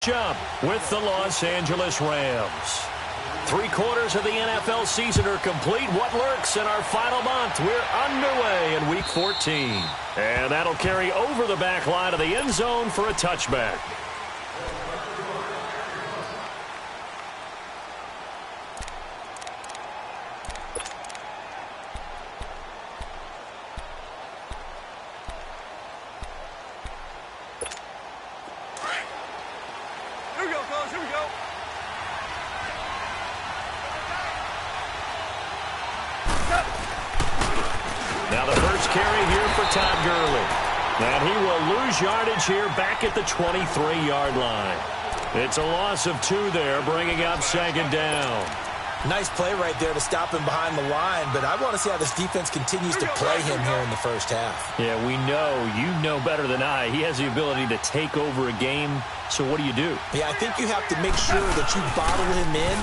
Jump with the Los Angeles Rams. 3/4 of the NFL season are complete. What lurks in our final month? We're underway in Week 14. And that'll carry over the back line of the end zone for a touchback. Now the first carry here for Todd Gurley. And he will lose yardage here back at the 23-yard line. It's a loss of 2 there, bringing up second down. Nice play right there to stop him behind the line, but I want to see how this defense continues to play him here in the first half. Yeah, we know, you know better than I, he has the ability to take over a game. So what do? Yeah, I think you have to make sure that you bottle him in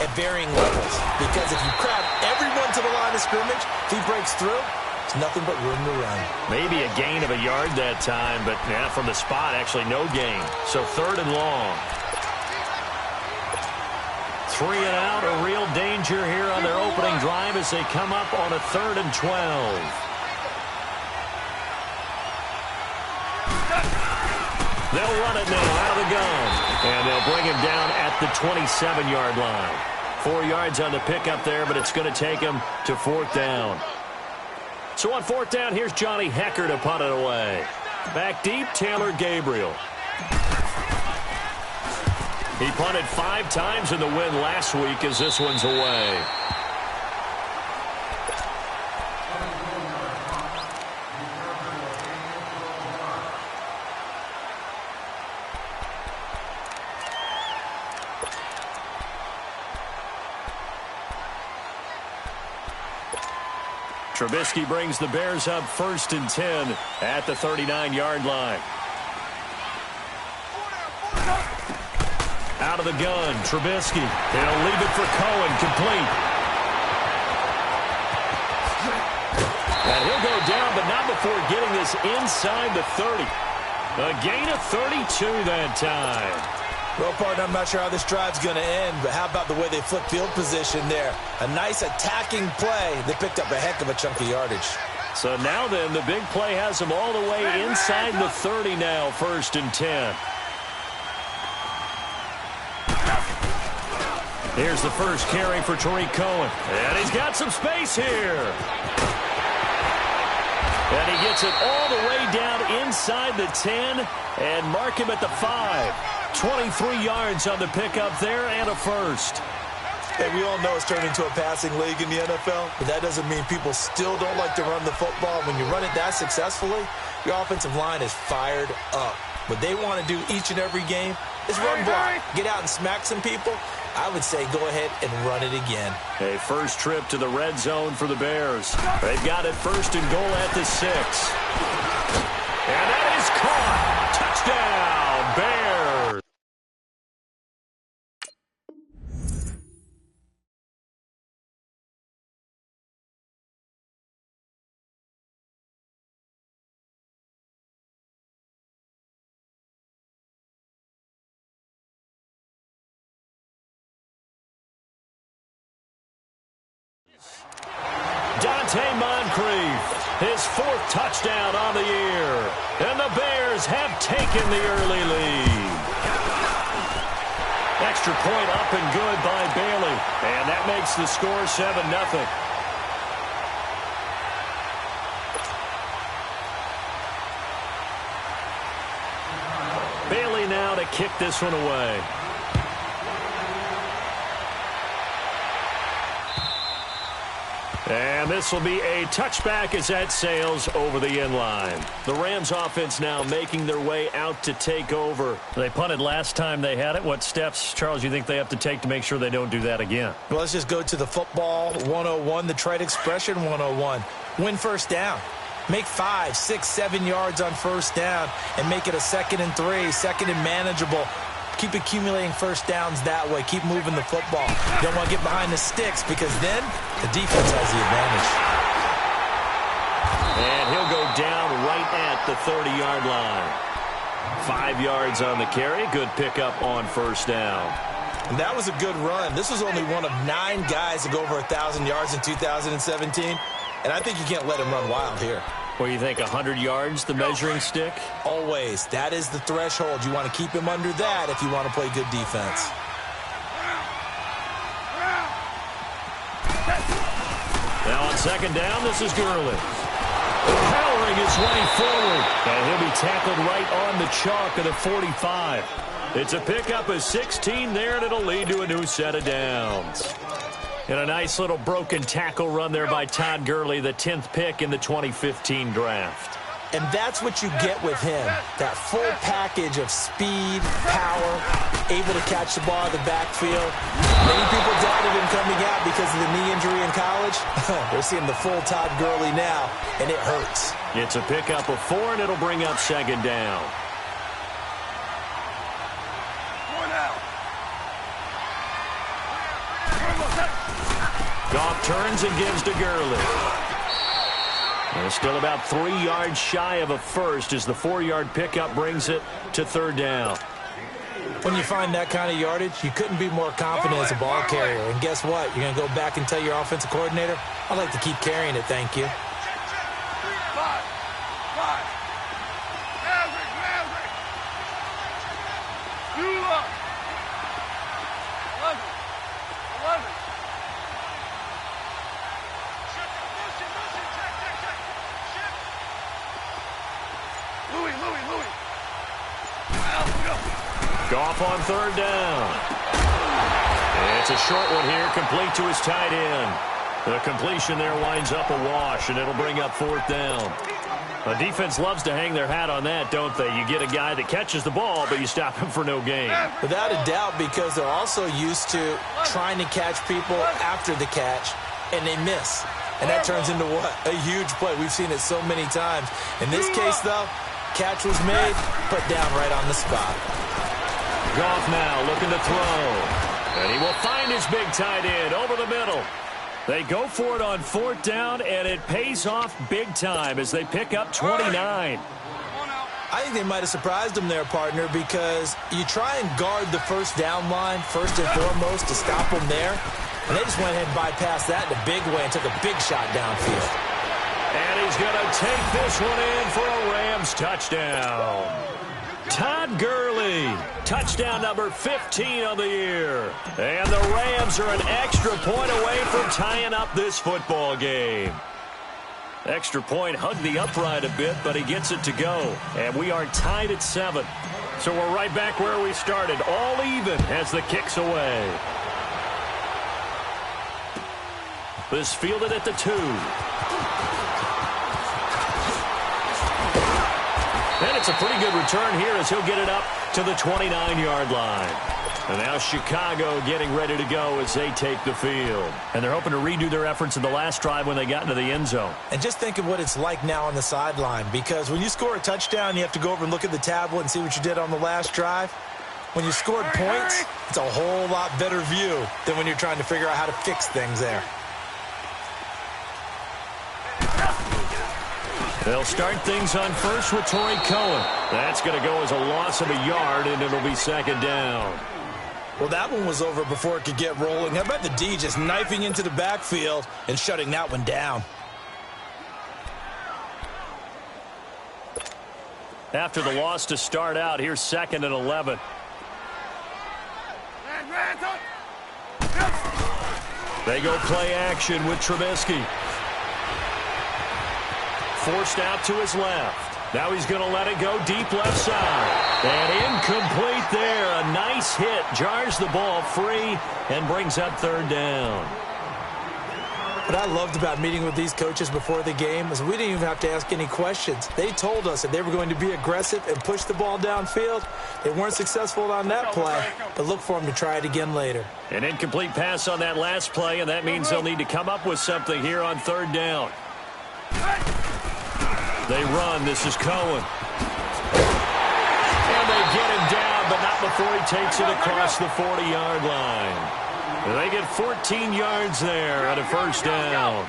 at varying levels, because if you crowd everyone to the line of scrimmage, if he breaks through, it's nothing but room to run. Maybe a gain of a yard that time, but yeah, from the spot, actually no gain. So 3rd and long. 3 and out, a real danger here on their opening drive as they come up on a 3rd and 12. They'll run it now out of the gun. And they'll bring him down at the 27-yard line. 4 yards on the pickup there, but it's going to take him to 4th down. So on 4th down, here's Johnny Hecker to punt it away. Back deep, Taylor Gabriel. He punted 5 times in the win last week as this one's away. Trubisky brings the Bears up 1st and 10 at the 39-yard line. Out of the gun, Trubisky. He'll leave it for Cohen, complete. And he'll go down, but not before getting this inside the 30. A gain of 32 that time. Well, partner, I'm not sure how this drive's going to end, but how about the way they flip field position there? A nice attacking play. They picked up a heck of a chunk of yardage. So now then, the big play has them all the way inside the 30 now, 1st and 10. Here's the first carry for Tariq Cohen. And he's got some space here. And he gets it all the way down inside the 10 and mark him at the 5. 23 yards on the pickup there and a first. Hey, we all know it's turned into a passing league in the NFL, but that doesn't mean people still don't like to run the football. When you run it that successfully, your offensive line is fired up. What they want to do each and every game is run block. Get out and smack some people. I would say go ahead and run it again. A first trip to the red zone for the Bears. They've got it 1st and goal at the 6. And that is caught. Touchdown, Bears. Moncrief, his 4th touchdown on the year. And the Bears have taken the early lead. Extra point up and good by Bailey. And that makes the score 7-0. Bailey now to kick this one away. And this will be a touchback as that sails over the end line. The Rams offense now making their way out to take over. They punted last time they had it. What steps, Charles, you think they have to take to make sure they don't do that again? Well, let's just go to the football 101, the trade expression 101. Win first down. Make 5, 6, 7 yards on first down and make it a 2nd and 3, 2nd and manageable. Keep accumulating first downs that way. Keep moving the football. You don't want to get behind the sticks because then the defense has the advantage. And he'll go down right at the 30-yard line. 5 yards on the carry. Good pickup on first down. And that was a good run. This was only one of 9 guys to go over 1,000 yards in 2017. And I think you can't let him run wild here. Well, you think 100 yards, the measuring stick? Always. That is the threshold. You want to keep him under that if you want to play good defense. Now on second down, this is Gurley. Powering his way forward. And he'll be tackled right on the chalk of the 45. It's a pickup of 16 there, and it'll lead to a new set of downs. And a nice little broken tackle run there by Todd Gurley, the 10th pick in the 2015 draft. And that's what you get with him, that full package of speed, power, able to catch the ball in the backfield. Many people doubted him coming out because of the knee injury in college. They're seeing the full Todd Gurley now, and it hurts. It's a pickup of 4, and it'll bring up second down. Goff turns and gives to Gurley. And still about 3 yards shy of a first as the 4-yard pickup brings it to third down. When you find that kind of yardage, you couldn't be more confident as a ball carrier. And guess what? You're going to go back and tell your offensive coordinator, I'd like to keep carrying it, thank you. Goff on third down. It's a short one here, complete to his tight end. The completion there winds up a wash, and it'll bring up fourth down. The defense loves to hang their hat on that, don't they? You get a guy that catches the ball, but you stop him for no gain. Without a doubt, because they're also used to trying to catch people after the catch, and they miss. And that turns into what? A huge play. We've seen it so many times. In this case, though, catch was made, put down right on the spot. Goff now looking to throw. And he will find his big tight end over the middle. They go for it on fourth down, and it pays off big time as they pick up 29. I think they might have surprised him there, partner, because you try and guard the first down line first and foremost to stop them there. And they just went ahead and bypassed that in a big way and took a big shot downfield. And he's going to take this one in for a Rams touchdown. Todd Gurley, touchdown number 15 of the year. And the Rams are an extra point away from tying up this football game. Extra point hugged the upright a bit, but he gets it to go. And we are tied at 7. So we're right back where we started, all even as the kick's away. This fielded at the 2. And it's a pretty good return here as he'll get it up to the 29-yard line. And now Chicago getting ready to go as they take the field. And they're hoping to redo their efforts in the last drive when they got into the end zone. And just think of what it's like now on the sideline, because when you score a touchdown, you have to go over and look at the tablet and see what you did on the last drive. When you scored points, it's a whole lot better view than when you're trying to figure out how to fix things there. They'll start things on first with Torrey Cohen. That's going to go as a loss of a yard, and it'll be second down. Well, that one was over before it could get rolling. How about the D just knifing into the backfield and shutting that one down? After the loss to start out, here's second and 11. They go play action with Trubisky. Forced out to his left. Now he's going to let it go deep left side. And incomplete there. A nice hit. Jars the ball free and brings up third down. What I loved about meeting with these coaches before the game is we didn't even have to ask any questions. They told us that they were going to be aggressive and push the ball downfield. They weren't successful on that play, but look for them to try it again later. An incomplete pass on that last play, and that means they'll need to come up with something here on third down. They run. This is Cohen. And they get him down, but not before he takes it across the 40-yard line. And they get 14 yards there at a first down.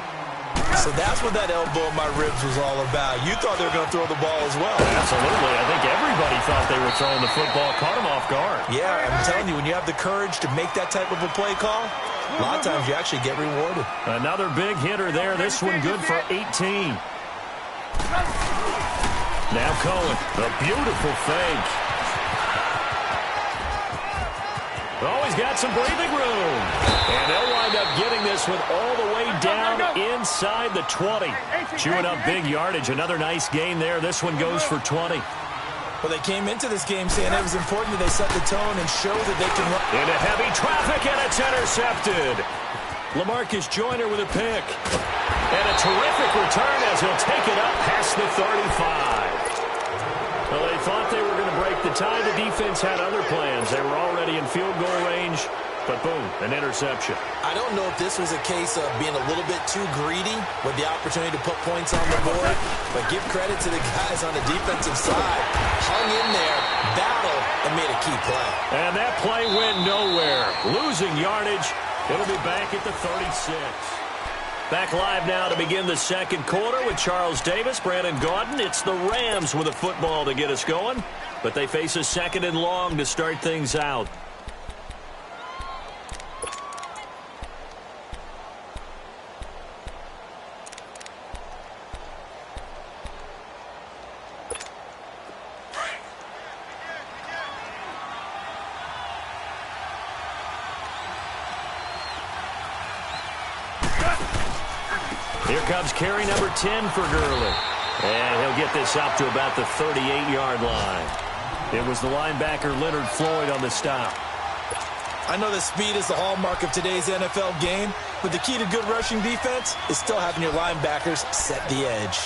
So that's what that elbow in my ribs was all about. You thought they were going to throw the ball as well. Absolutely. I think everybody thought they were throwing the football. Caught him off guard. Yeah, I'm telling you, when you have the courage to make that type of a play call, a lot of times you actually get rewarded. Another big hitter there. This one good for 18. Now Cohen, a beautiful fake. Oh, he's got some breathing room. And they'll wind up getting this one all the way down inside the 20. Chewing up big yardage. Another nice gain there. This one goes for 20. Well, they came into this game saying it was important that they set the tone and show that they can run. Into heavy traffic, and it's intercepted. LaMarcus Joyner with a pick. And a terrific return as he'll take it up past the 35. Well, they thought they were going to break the tie. The defense had other plans. They were already in field goal range, but boom, an interception. I don't know if this was a case of being a little bit too greedy with the opportunity to put points on the board, but give credit to the guys on the defensive side. Hung in there, battled, and made a key play. And that play went nowhere. Losing yardage. It'll be back at the 36. Back live now to begin the second quarter with Charles Davis, Brandon Gaudin. It's the Rams with a football to get us going, but they face a second and long to start things out. Here comes carry number 10 for Gurley. And he'll get this up to about the 38-yard line. It was the linebacker Leonard Floyd on the stop. I know that speed is the hallmark of today's NFL game, but the key to good rushing defense is still having your linebackers set the edge.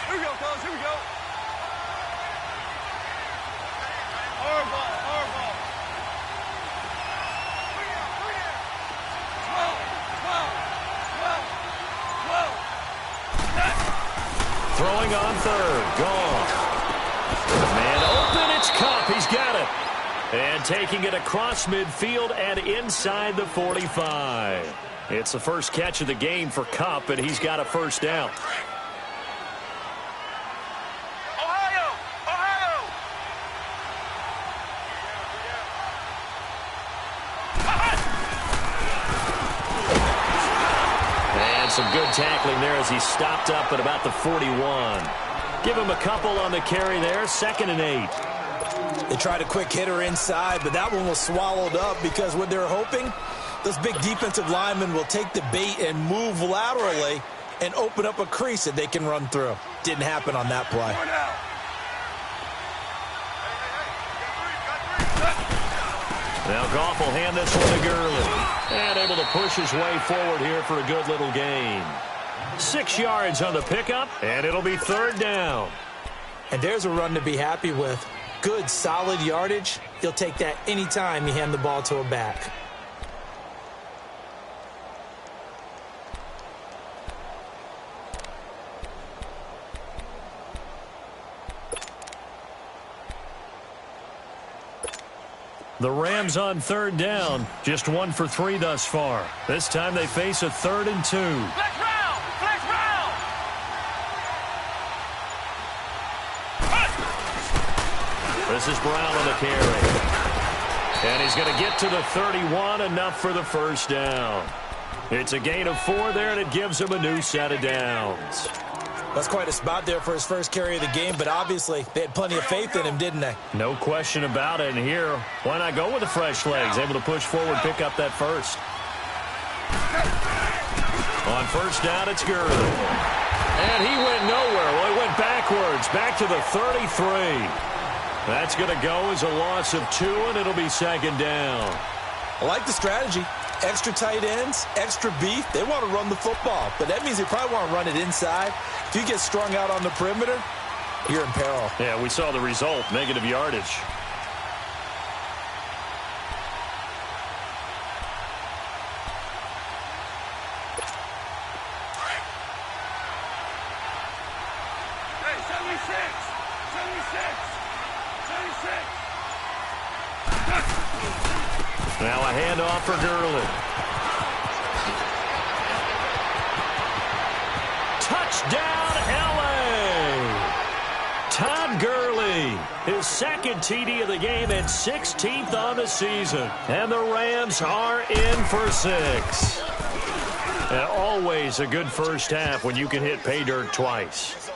Here we go, fellas. Here we go. Our ball. Throwing on third. Goff. Man open. It's Kupp. He's got it. And taking it across midfield and inside the 45. It's the first catch of the game for Kupp, and he's got a first down. Some good tackling there as he stopped up at about the 41. Give him a couple on the carry there. 2nd and 8. They tried a quick hitter inside, but that one was swallowed up because what they're hoping, those big defensive linemen will take the bait and move laterally and open up a crease that they can run through. Didn't happen on that play. Now Goff will hand this one to Gurley. And able to push his way forward here for a good little gain. 6 yards on the pickup, and it'll be 3rd down. And there's a run to be happy with. Good, solid yardage. You'll take that anytime you hand the ball to a back. The Rams on 3rd down, just 1 for 3 thus far. This time they face a 3rd and 2. Flex round! Flex round! This is Brown on the carry. And he's going to get to the 31, enough for the first down. It's a gain of 4 there, and it gives him a new set of downs. That's quite a spot there for his first carry of the game, but obviously they had plenty of faith in him, didn't they? No question about it. And here, why not go with the fresh legs? Able to push forward, pick up that first. On first down, it's Gurley. And he went nowhere. Well, he went backwards, back to the 33. That's going to go as a loss of 2, and it'll be 2nd down. I like the strategy. Extra tight ends, extra beef. They want to run the football, but that means they probably want to run it inside. If you get strung out on the perimeter, you're in peril. Yeah, we saw the result, negative yardage. Hey, 76! 76! 76! Now a handoff for Gurley. Touchdown, L.A. Todd Gurley, his second TD of the game and 16th on the season. And the Rams are in for 6. And always a good first half when you can hit pay dirt twice.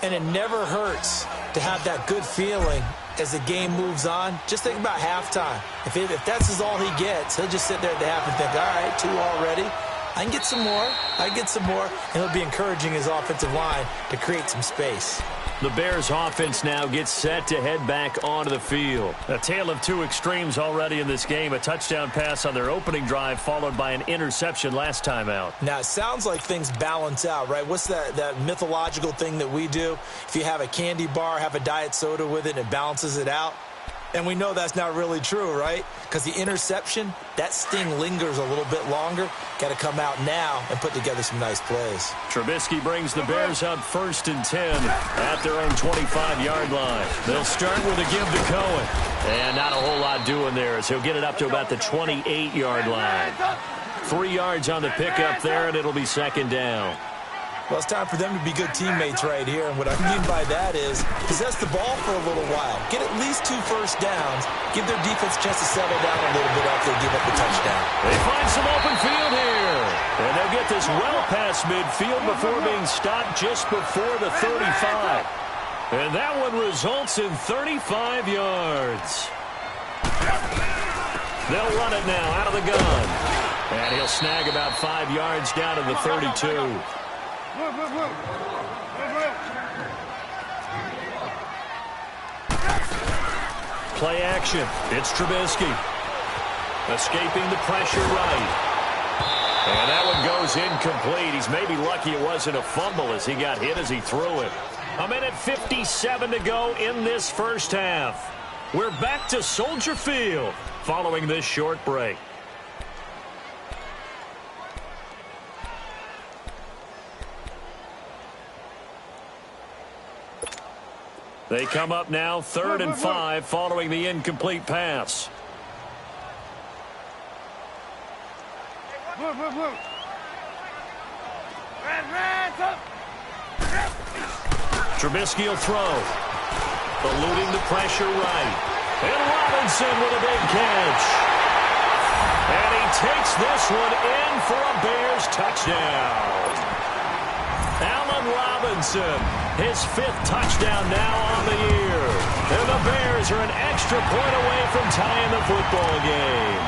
And it never hurts to have that good feeling as the game moves on. Just think about halftime. If that's all he gets, he'll just sit there at the half and think, all right, 2 already. I can get some more. I can get some more. And he'll be encouraging his offensive line to create some space. The Bears offense now gets set to head back onto the field. A tale of 2 extremes already in this game. A touchdown pass on their opening drive followed by an interception last time out. Now, it sounds like things balance out, right? What's that mythological thing that we do? If you have a candy bar, have a diet soda with it, and it balances it out. And we know that's not really true, right? Because the interception, that sting lingers a little bit longer. Got to come out now and put together some nice plays. Trubisky brings the Bears up 1st and 10 at their own 25-yard line. They'll start with a give to Cohen. And not a whole lot doing there as he'll get it up to about the 28-yard line. 3 yards on the pickup there, and it'll be 2nd down. Well, it's time for them to be good teammates right here. And what I mean by that is possess the ball for a little while. Get at least 2 first downs. Give their defense a chance to settle down a little bit after they give up the touchdown. They find some open field here. And they'll get this well past midfield before being stopped just before the 35. And that one results in 35 yards. They'll run it now out of the gun. And he'll snag about 5 yards down to the 32. Play action. It's Trubisky. Escaping the pressure right. And that one goes incomplete. He's maybe lucky it wasn't a fumble as he got hit as he threw it. 1:57 to go in this first half. We're back to Soldier Field following this short break. They come up now 3rd and 5 following the incomplete pass. Trubisky will throw. Eluding the pressure right. And Robinson with a big catch. And he takes this one in for a Bears touchdown. Allen Robinson, his 5th touchdown now on the year. And the Bears are an extra point away from tying the football game.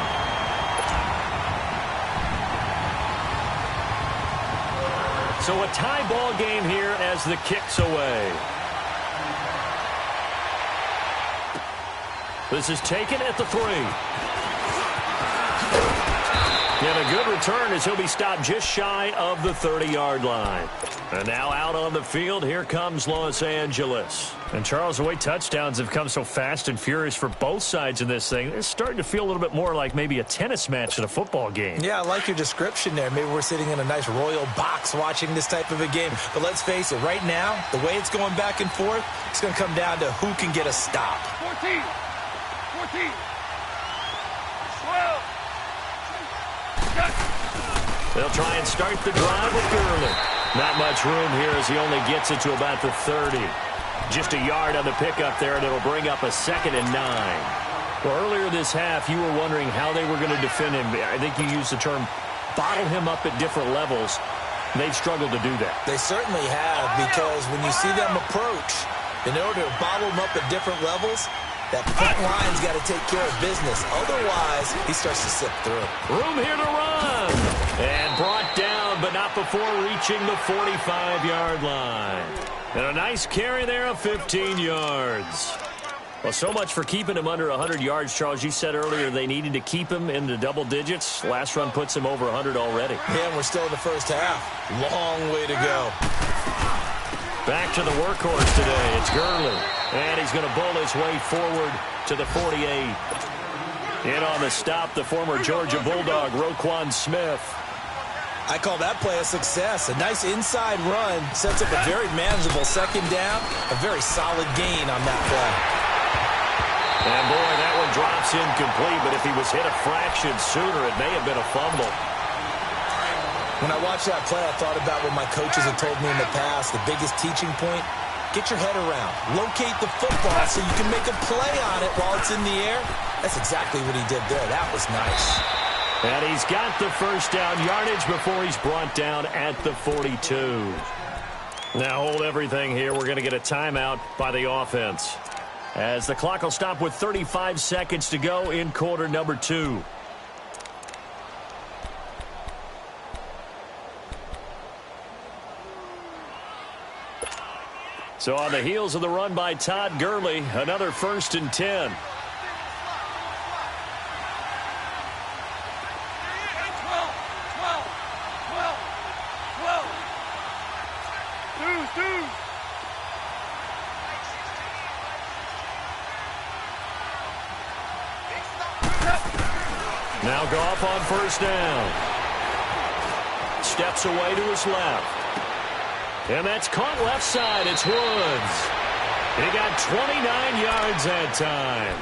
So a tie ball game here as the kick's away. This is taken at the 3. And a good return as he'll be stopped just shy of the 30-yard line. And now out on the field, here comes Los Angeles. And Charles, the way touchdowns have come so fast and furious for both sides in this thing, it's starting to feel a little bit more like maybe a tennis match in a football game. Yeah, I like your description there. Maybe we're sitting in a nice royal box watching this type of a game. But let's face it, right now, the way it's going back and forth, it's going to come down to who can get a stop. 14. 12. They'll try and start the drive with Gurley. Not much room here as he only gets it to about the 30. Just a yard on the pickup there, and it'll bring up a 2nd and 9. Well, earlier this half, you were wondering how they were going to defend him. I think you used the term bottle him up at different levels. They've struggled to do that. They certainly have, because when you see them approach, in order to bottle them up at different levels, that front line's got to take care of business. Otherwise, he starts to slip through. Room here to run. And brought down, but not before reaching the 45-yard line. And a nice carry there of 15 yards. Well, so much for keeping him under 100 yards, Charles. You said earlier they needed to keep him in the double digits. Last run puts him over 100 already. Yeah, and we're still in the first half. Long way to go. Back to the workhorse today. It's Gurley. And he's going to bowl his way forward to the 48. In on the stop, the former Georgia Bulldog, Roquan Smith. I call that play a success. A nice inside run sets up a very manageable 2nd down. A very solid gain on that play. And, boy, that one drops incomplete, but if he was hit a fraction sooner, it may have been a fumble. When I watched that play, I thought about what my coaches had told me in the past. The biggest teaching point, get your head around. Locate the football so you can make a play on it while it's in the air. That's exactly what he did there. That was nice. And he's got the first down yardage before he's brought down at the 42. Now hold everything here. We're going to get a timeout by the offense, as the clock will stop with 35 seconds to go in quarter number 2. So on the heels of the run by Todd Gurley, another 1st and 10. Now Goff on 1st down. Steps away to his left. And that's caught left side. It's Woods. He got 29 yards that time.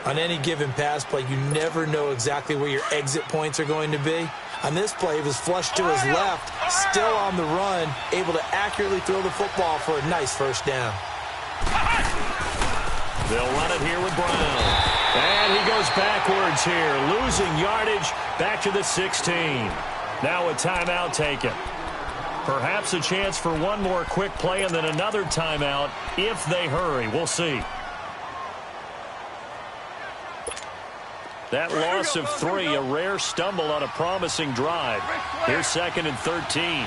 On any given pass play, you never know exactly where your exit points are going to be. On this play, he was flushed to his left, still on the run, able to accurately throw the football for a nice 1st down. They'll run it here with Brown. And he goes backwards here, losing yardage back to the 16. Now a timeout taken. Perhaps a chance for one more quick play and then another timeout if they hurry. We'll see. That loss of 3, a rare stumble on a promising drive. Here's 2nd and 13.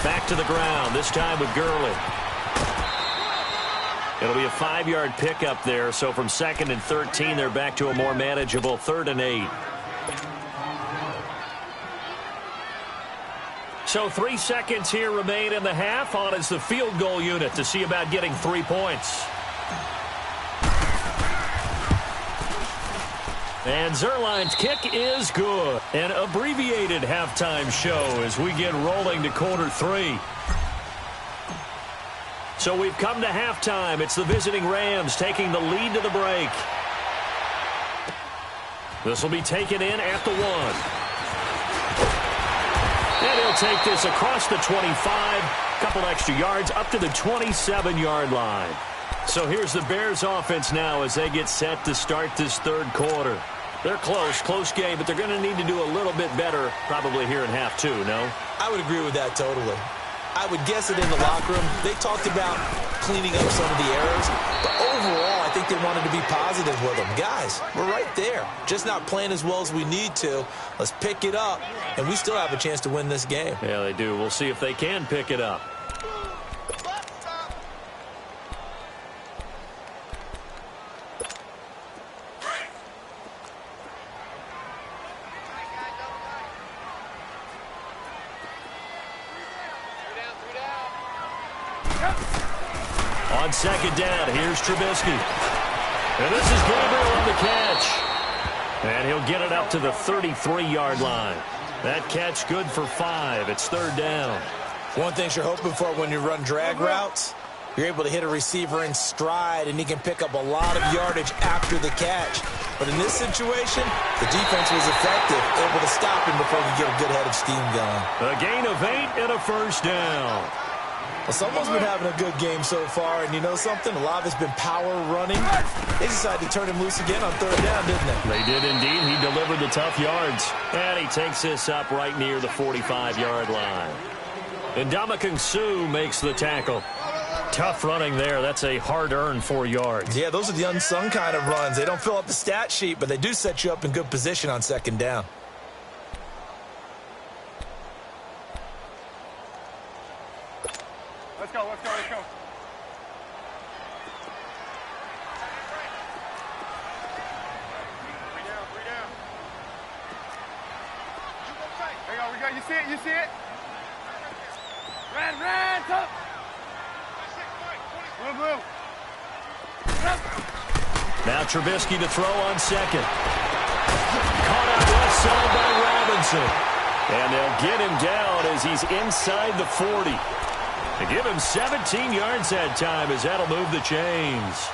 Back to the ground, this time with Gurley. It'll be a 5-yard pickup there, so from 2nd and 13, they're back to a more manageable 3rd and 8. So 3 seconds here remain in the half. On is the field goal unit to see about getting 3 points. And Zerline's kick is good. An abbreviated halftime show as we get rolling to quarter 3. So we've come to halftime. It's the visiting Rams taking the lead to the break. This will be taken in at the 1. And he'll take this across the 25. Couple extra yards up to the 27-yard line. So here's the Bears offense now as they get set to start this 3rd quarter. They're close game, but they're going to need to do a little bit better probably here in half 2, no? I would agree with that totally. I would guess that in the locker room, they talked about cleaning up some of the errors, but overall, I think they wanted to be positive with them. Guys, we're right there, just not playing as well as we need to. Let's pick it up, and we still have a chance to win this game. Yeah, they do. We'll see if they can pick it up. On 2nd down, here's Trubisky. And this is Gabriel on the catch. And he'll get it up to the 33-yard line. That catch good for 5. It's 3rd down. One thing you're hoping for when you run drag routes, you're able to hit a receiver in stride, and he can pick up a lot of yardage after the catch. But in this situation, the defense was effective, able to stop him before he could get a good head of steam going. A gain of 8 and a 1st down. Well, someone's been having a good game so far, and you know something? A lot of it's been power running. They decided to turn him loose again on 3rd down, didn't they? They did indeed. He delivered the tough yards. And he takes this up right near the 45-yard line. And Ndamukong Suh makes the tackle. Tough running there. That's a hard-earned 4 yards. Yeah, those are the unsung kind of runs. They don't fill up the stat sheet, but they do set you up in good position on 2nd down. Let's go. Three down. There you go. You see it? Red, top. Blue. Now Trubisky to throw on 2nd. Caught out left side by Robinson. And they'll get him down as he's inside the 40. They give him 17 yards that time as that'll move the chains.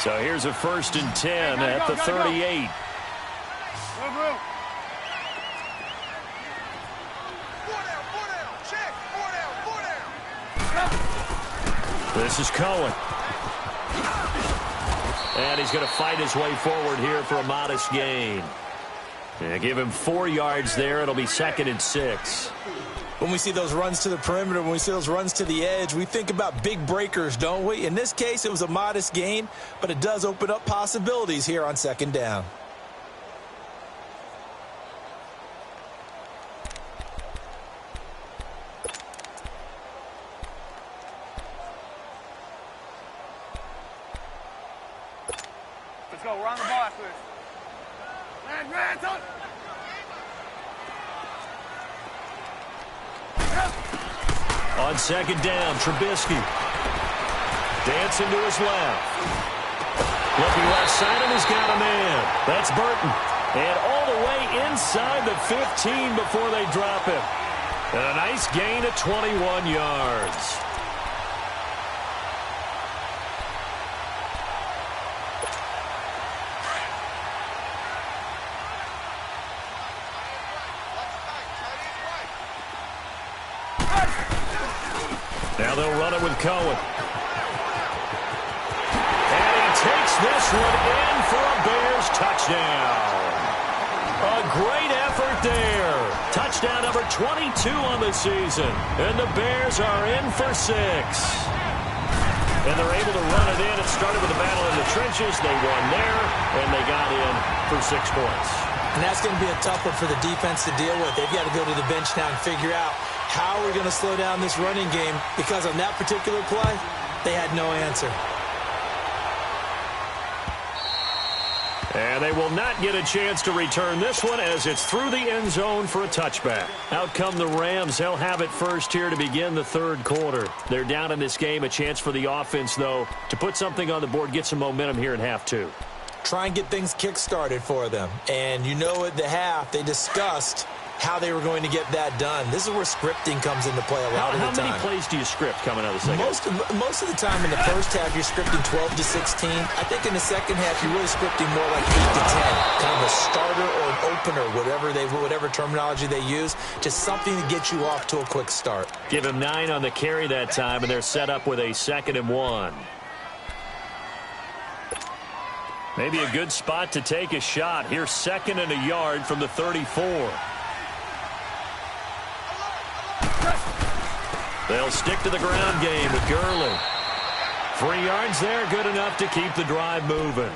So here's a 1st and 10 at the 38. This is Cohen. And he's going to fight his way forward here for a modest gain. Yeah, give him 4 yards there. It'll be 2nd and 6. When we see those runs to the perimeter, when we see those runs to the edge, we think about big breakers, don't we? In this case, it was a modest gain, but it does open up possibilities here on 2nd down. Let's go. We're on the ball after this. Man, son. On 2nd down, Trubisky. Dancing to his left. Looking left side, and he's got a man. That's Burton. And all the way inside the 15 before they drop him. And a nice gain of 21 yards. Now they'll run it with Cohen. And he takes this one in for a Bears touchdown. A great effort there. Touchdown number 22 on the season. And the Bears are in for 6. And they're able to run it in. It started with a battle in the trenches. They won there, and they got in for 6 points. And that's going to be a tough one for the defense to deal with. They've got to go to the bench now and figure out how are we going to slow down this running game, because on that particular play, they had no answer. And they will not get a chance to return this one as it's through the end zone for a touchback. Out come the Rams. They'll have it first here to begin the 3rd quarter. They're down in this game. A chance for the offense, though, to put something on the board, get some momentum here in half 2. Try and get things kick-started for them. And you know at the half, they discussed how they were going to get that done. This is where scripting comes into play a lot of the time. How many plays do you script coming out of the second? Most of the time in the first half, you're scripting 12 to 16. I think in the second half, you're really scripting more like 8 to 10. Kind of a starter or an opener, whatever terminology they use. Just something to get you off to a quick start. Give him 9 on the carry that time, and they're set up with a 2nd and 1. Maybe a good spot to take a shot. Here's 2nd and a yard from the 34. They'll stick to the ground game with Gurley. 3 yards there, good enough to keep the drive moving.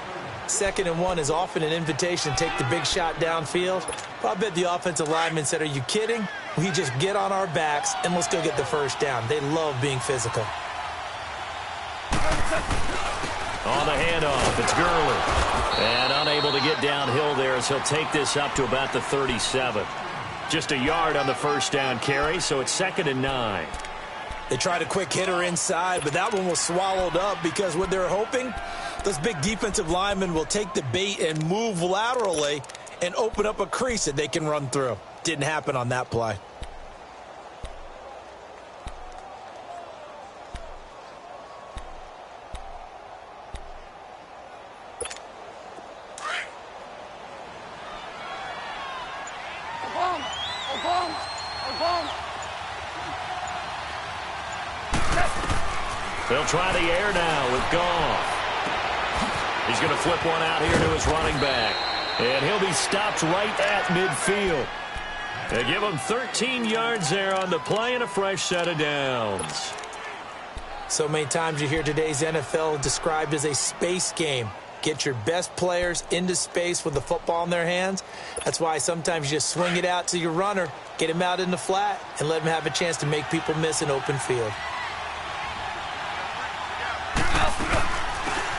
2nd and 1 is often an invitation to take the big shot downfield. Well, I bet the offensive lineman said, are you kidding? We just get on our backs and let's go get the 1st down. They love being physical. On the handoff, it's Gurley. And unable to get downhill there as he'll take this up to about the 37. Just a yard on the 1st down carry, so it's 2nd and 9. They tried a quick hitter inside, but that one was swallowed up because what they're hoping, those big defensive linemen will take the bait and move laterally and open up a crease that they can run through. Didn't happen on that play. They'll try the air now with Goff. He's going to flip one out here to his running back. And he'll be stopped right at midfield. They give him 13 yards there on the play and a fresh set of downs. So many times you hear today's NFL described as a space game. Get your best players into space with the football in their hands. That's why sometimes you just swing it out to your runner, get him out in the flat, and let him have a chance to make people miss an open field.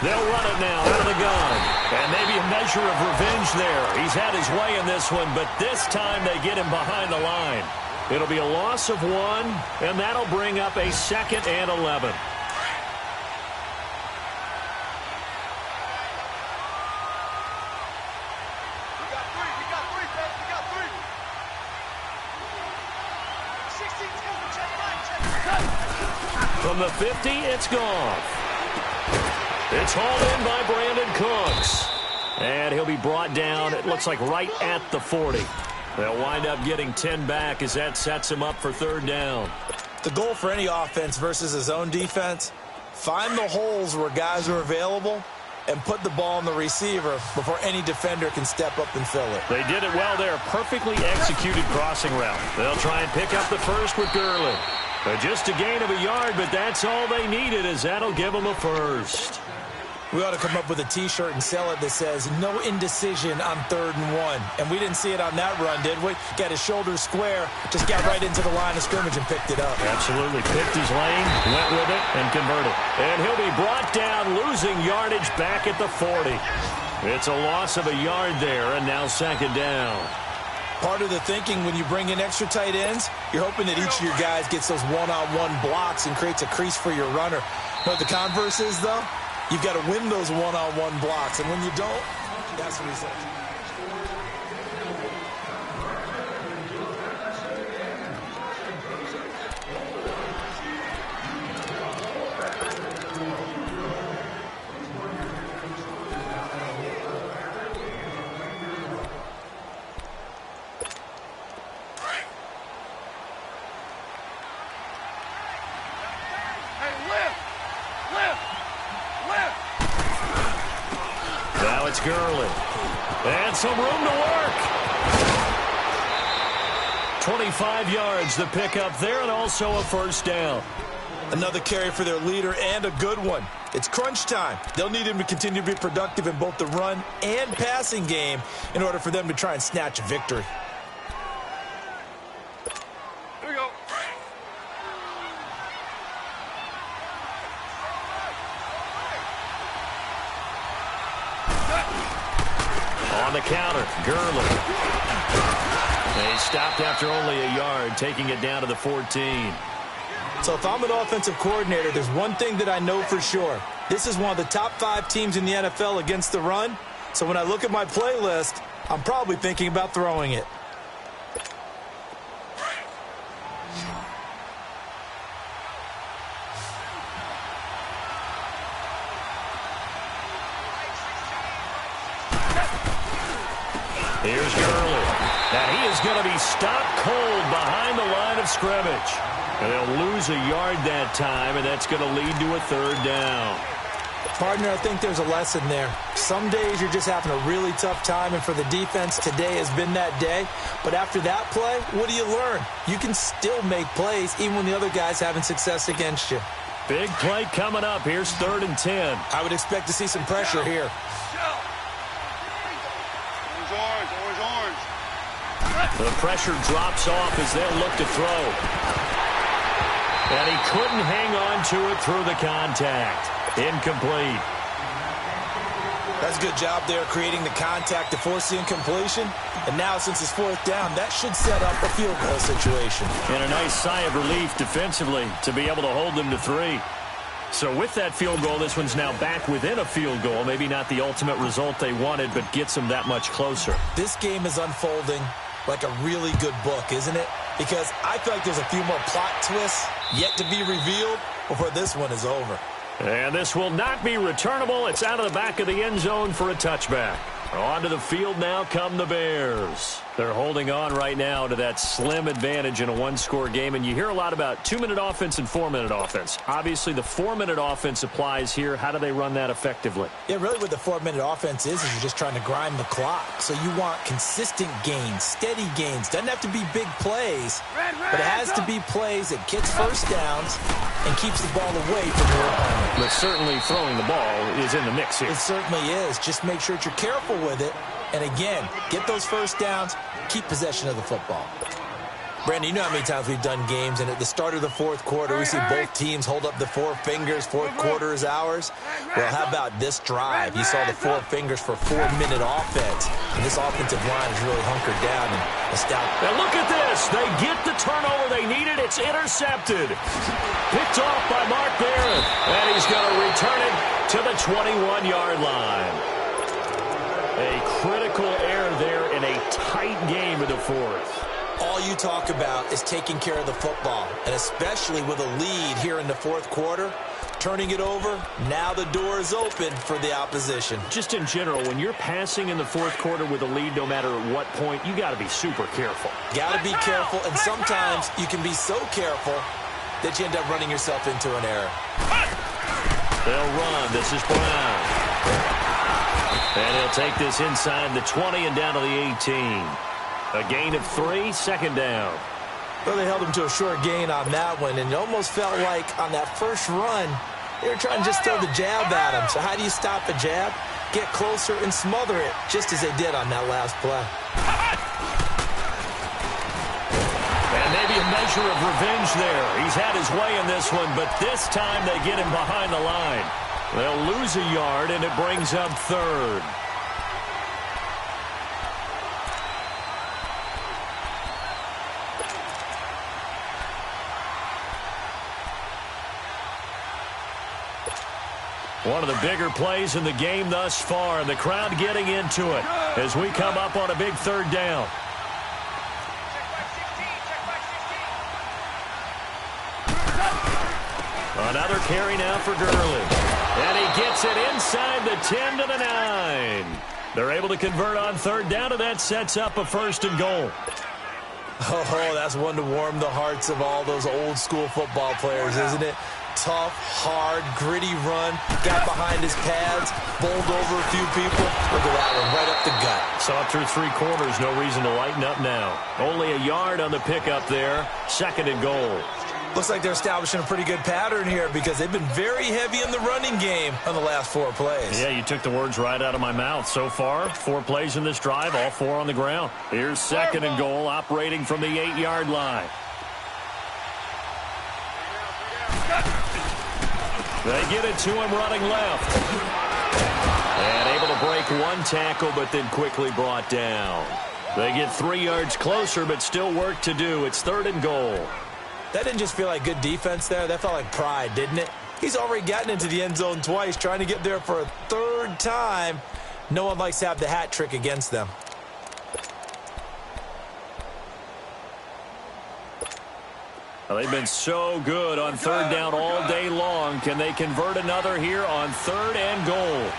They'll run it now out of the gun. And maybe a measure of revenge there. He's had his way in this one, but this time they get him behind the line. It'll be a loss of 1, and that'll bring up a 2nd and 11. From the 50, it's gone. It's hauled in by Brandon Cooks. And he'll be brought down, it looks like, right at the 40. They'll wind up getting 10 back as that sets him up for third down. The goal for any offense versus a zone defense, find the holes where guys are available and put the ball on the receiver before any defender can step up and fill it. They did it well there. Perfectly executed crossing route. They'll try and pick up the first with Gurley. Just a gain of a yard, but that's all they needed, as that'll give them a first. We ought to come up with a T-shirt and sell it that says, no indecision on 3rd and 1. And we didn't see it on that run, did we? Got his shoulders square, just got right into the line of scrimmage and picked it up. Absolutely. Picked his lane, went with it, and converted. And he'll be brought down, losing yardage back at the 40. It's a loss of a yard there, and now second down. Part of the thinking when you bring in extra tight ends, you're hoping that each of your guys gets those one-on-one blocks and creates a crease for your runner. But the converse is, though, you've got to win those one-on-one blocks, and when you don't, that's the result. Now it's Gurley. And some room to work. 25 yards to pick up there, and also a first down. Another carry for their leader, and a good one. It's crunch time. They'll need him to continue to be productive in both the run and passing game in order for them to try and snatch a victory. Here we go. On the counter, Gurley. They stopped after only a yard, taking it down to the 14. So if I'm an offensive coordinator, there's one thing that I know for sure. This is one of the top 5 teams in the NFL against the run. So when I look at my playlist, I'm probably thinking about throwing it. Here's Gurley. Now he is going to be stopped cold behind the line of scrimmage. And they'll lose a yard that time, and that's going to lead to a third down. Partner, I think there's a lesson there. Some days you're just having a really tough time, and for the defense, today has been that day. But after that play, what do you learn? You can still make plays even when the other guy's having success against you. Big play coming up. Here's 3rd and 10. I would expect to see some pressure here. Orange. The pressure drops off as they'll look to throw. And he couldn't hang on to it through the contact. Incomplete. That's a good job there creating the contact to force the incompletion. And now since it's 4th down, that should set up a field goal situation. And a nice sigh of relief defensively to be able to hold them to 3. So with that field goal, this one's now back within a field goal. Maybe not the ultimate result they wanted, but gets them that much closer. This game is unfolding like a really good book, isn't it? Because I feel like there's a few more plot twists yet to be revealed before this one is over. And this will not be returnable. It's out of the back of the end zone for a touchback. Onto the field now come the Bears. They're holding on right now to that slim advantage in a one-score game. And you hear a lot about 2-minute offense and 4-minute offense. Obviously, the 4-minute offense applies here. How do they run that effectively? Yeah, really what the 4-minute offense is you're just trying to grind the clock. So you want consistent gains, steady gains. Doesn't have to be big plays, but it has to be plays that gets first downs and keeps the ball away from your opponent. But certainly throwing the ball is in the mix here. It certainly is. Just make sure that you're careful with it. And again, get those first downs, keep possession of the football. Brandon, you know how many times we've done games, and at the start of the 4th quarter, we see both teams hold up the 4 fingers, 4th quarter is ours. Well, how about this drive? You saw the 4 fingers for 4-minute offense. And this offensive line is really hunkered down and established. Now look at this. They get the turnover they needed. It's intercepted. Picked off by Mark Barron. And he's going to return it to the 21-yard line. A critical error there in a tight game in the 4th. All you talk about is taking care of the football, and especially with a lead here in the fourth quarter, turning it over, now the door is open for the opposition. Just in general, when you're passing in the fourth quarter with a lead, no matter at what point, you got to be super careful. Got to be careful, and sometimes you can be so careful that you end up running yourself into an error. They'll run. This is Brown. And he'll take this inside the 20 and down to the 18. A gain of 3, second down. Well, they held him to a short gain on that one, and it almost felt like on that first run, they were trying to just throw the jab at him. So how do you stop a jab? Get closer and smother it, just as they did on that last play. And maybe a measure of revenge there. He's had his way in this one, but this time they get him behind the line. They'll lose a yard, and it brings up third. One of the bigger plays in the game thus far, and the crowd getting into it as we come up on a big third down. Another carry now for Gurley. And he gets it inside the 10 to the 9. They're able to convert on third down, and that sets up a first and goal. Oh, that's one to warm the hearts of all those old school football players, isn't it? Tough, hard, gritty run, got behind his pads, bowled over a few people. Look at that one, right up the gut. Saw it through 3 quarters, no reason to lighten up now. Only a yard on the pickup there, second and goal. Looks like they're establishing a pretty good pattern here because they've been very heavy in the running game on the last 4 plays. Yeah, you took the words right out of my mouth. So far, 4 plays in this drive, all 4 on the ground. Here's second and goal, operating from the 8-yard line. They get it to him running left. And able to break 1 tackle, but then quickly brought down. They get 3 yards closer, but still work to do. It's third and goal. That didn't just feel like good defense there. That felt like pride, didn't it? He's already gotten into the end zone twice, trying to get there for a 3rd time. No one likes to have the hat trick against them. Well, they've been so good on third down all day long. Can they convert another here on third and goal?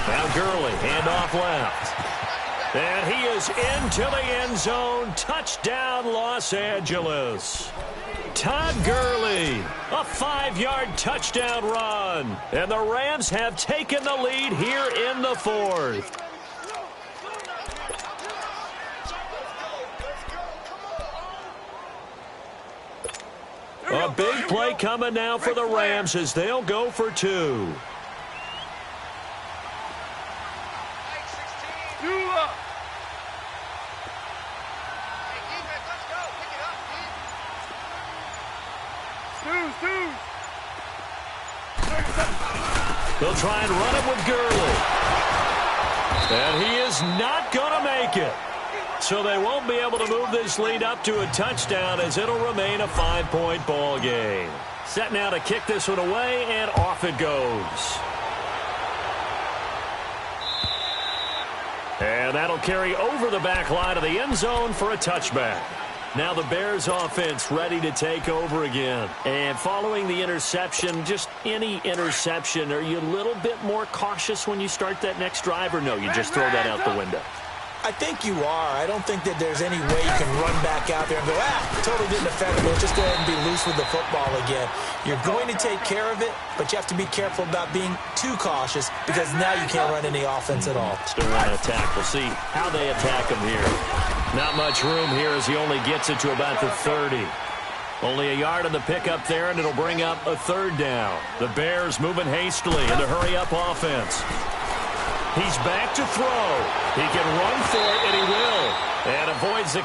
Now Gurley, handoff left. And he is into the end zone. Touchdown, Los Angeles. Todd Gurley, a 5-yard touchdown run. And the Rams have taken the lead here in the 4th. A big play coming now for the Rams as they'll go for 2. They'll try and run it with Gurley. And he is not going to make it. So they won't be able to move this lead up to a touchdown as it'll remain a 5-point ball game. Set now to kick this one away, and off it goes. And that'll carry over the back line of the end zone for a touchback. Now the Bears offense ready to take over again. And following the interception, just any interception, are you a little bit more cautious when you start that next drive, or no, you just throw that out the window? I think you are. I don't think that there's any way you can run back out there and go, totally didn't affect me. Let's just go ahead and be loose with the football again. You're going to take care of it, but you have to be careful about being too cautious because now you can't run any offense at all. Still want to attack. We'll see how they attack him here. Not much room here as he only gets it to about the 30. Only a yard on the pickup there, and it'll bring up a 3rd down. The Bears moving hastily in the hurry-up offense. He's back to throw. He can run for it, and he will. And avoids the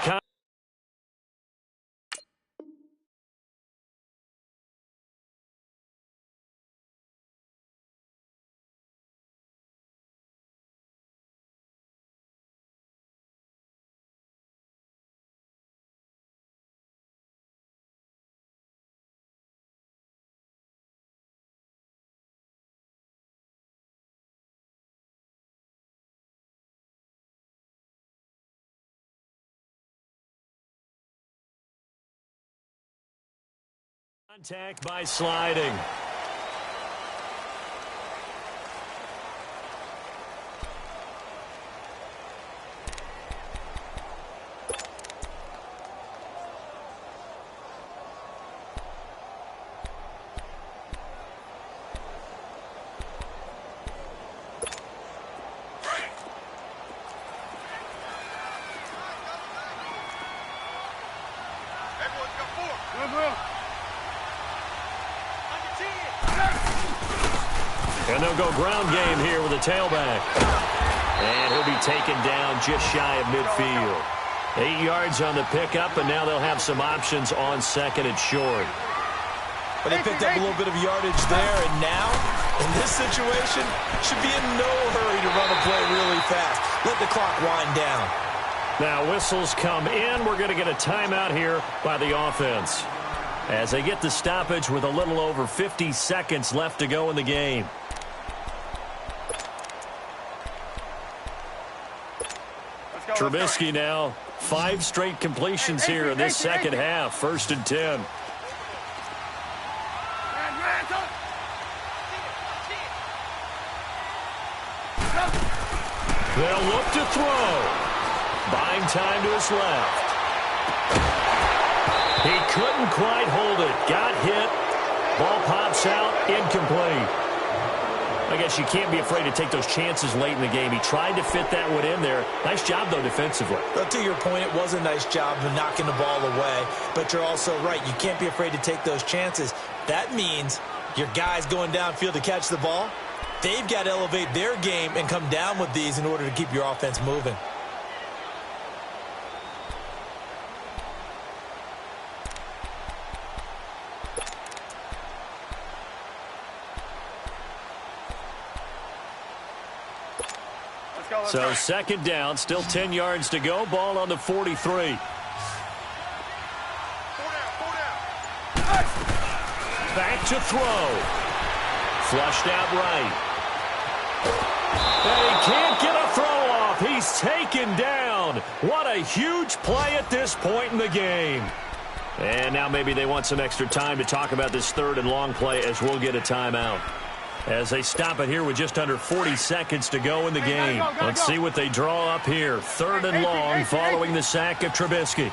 Contact by sliding. And they'll go ground game here with a tailback. And he'll be taken down just shy of midfield. 8 yards on the pickup, and now they'll have some options on second and short. But they picked up a little bit of yardage there, and now, in this situation, should be in no hurry to run a play really fast. Let the clock wind down. Now whistles come in. We're going to get a timeout here by the offense, as they get the stoppage with a little over 50 seconds left to go in the game. Trubisky now, 5 straight completions here in this second half. 1st and 10. They'll look to throw. Buying time to his left. He couldn't quite hold it. Got hit. Ball pops out. Incomplete. I guess you can't be afraid to take those chances late in the game. He tried to fit that one in there. Nice job, though, defensively. Well, to your point, it was a nice job of knocking the ball away. But you're also right. You can't be afraid to take those chances. That means your guys going downfield to catch the ball, they've got to elevate their game and come down with these in order to keep your offense moving. So 2nd down, still 10 yards to go. Ball on the 43. Back to throw. Flushed out right. And he can't get a throw off. He's taken down. What a huge play at this point in the game. And now maybe they want some extra time to talk about this 3rd and long play, as we'll get a timeout. As they stop it here with just under 40 seconds to go in the game. Let's see what they draw up here. 3rd and long following the sack of Trubisky.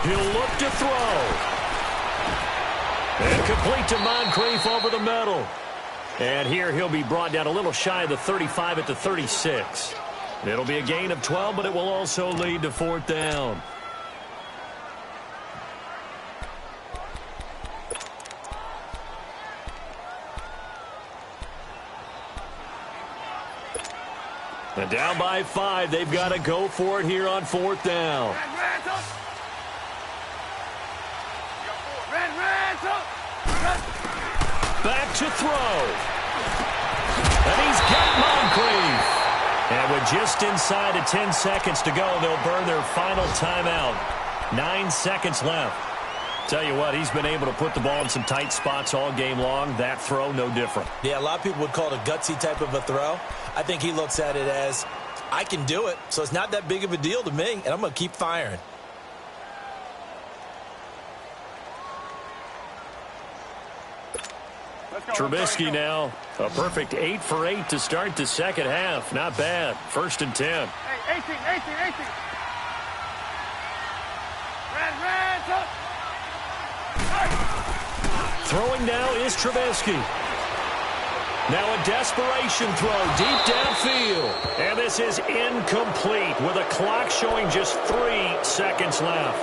He'll look to throw. And complete to Moncrief over the middle. And here he'll be brought down a little shy of the 35 at the 36. It'll be a gain of 12, but it will also lead to 4th down. And down by 5, they've got to go for it here on 4th down. Back to throw. And he's got Moncrief. And with just inside of 10 seconds to go, they'll burn their final timeout. 9 seconds left. Tell you what, he's been able to put the ball in some tight spots all game long. That throw, no different. Yeah, a lot of people would call it a gutsy type of a throw. I think he looks at it as, I can do it, so it's not that big of a deal to me, and I'm going to keep firing. Trubisky now, a perfect 8 for 8 to start the second half. Not bad. 1st and 10. Hey, 18. Throwing now is Trubisky. Now a desperation throw deep downfield. And this is incomplete with a clock showing just 3 seconds left.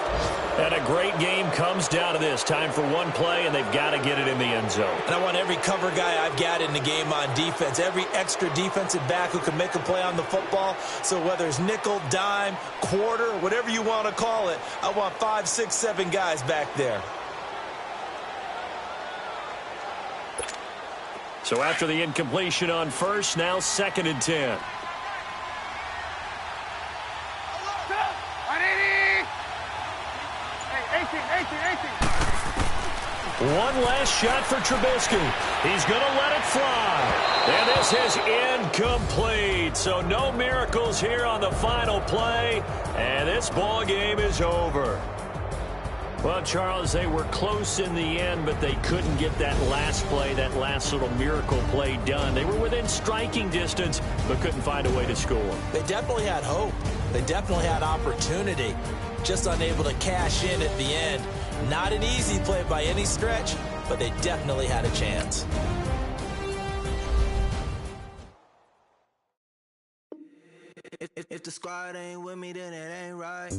And a great game comes down to this. Time for one play, and they've got to get it in the end zone. And I want every cover guy I've got in the game on defense, every extra defensive back who can make a play on the football. So whether it's nickel, dime, quarter, whatever you want to call it, I want 5, 6, 7 guys back there. So after the incompletion on 1st, now 2nd and 10. One last shot for Trubisky. He's going to let it fly. And this is incomplete. So no miracles here on the final play. And this ball game is over. Well, Charles, they were close in the end, but they couldn't get that last play, that last little miracle play done. They were within striking distance, but couldn't find a way to score. They definitely had hope. They definitely had opportunity. Just unable to cash in at the end. Not an easy play by any stretch, but they definitely had a chance. If the squad ain't with me, then it ain't right.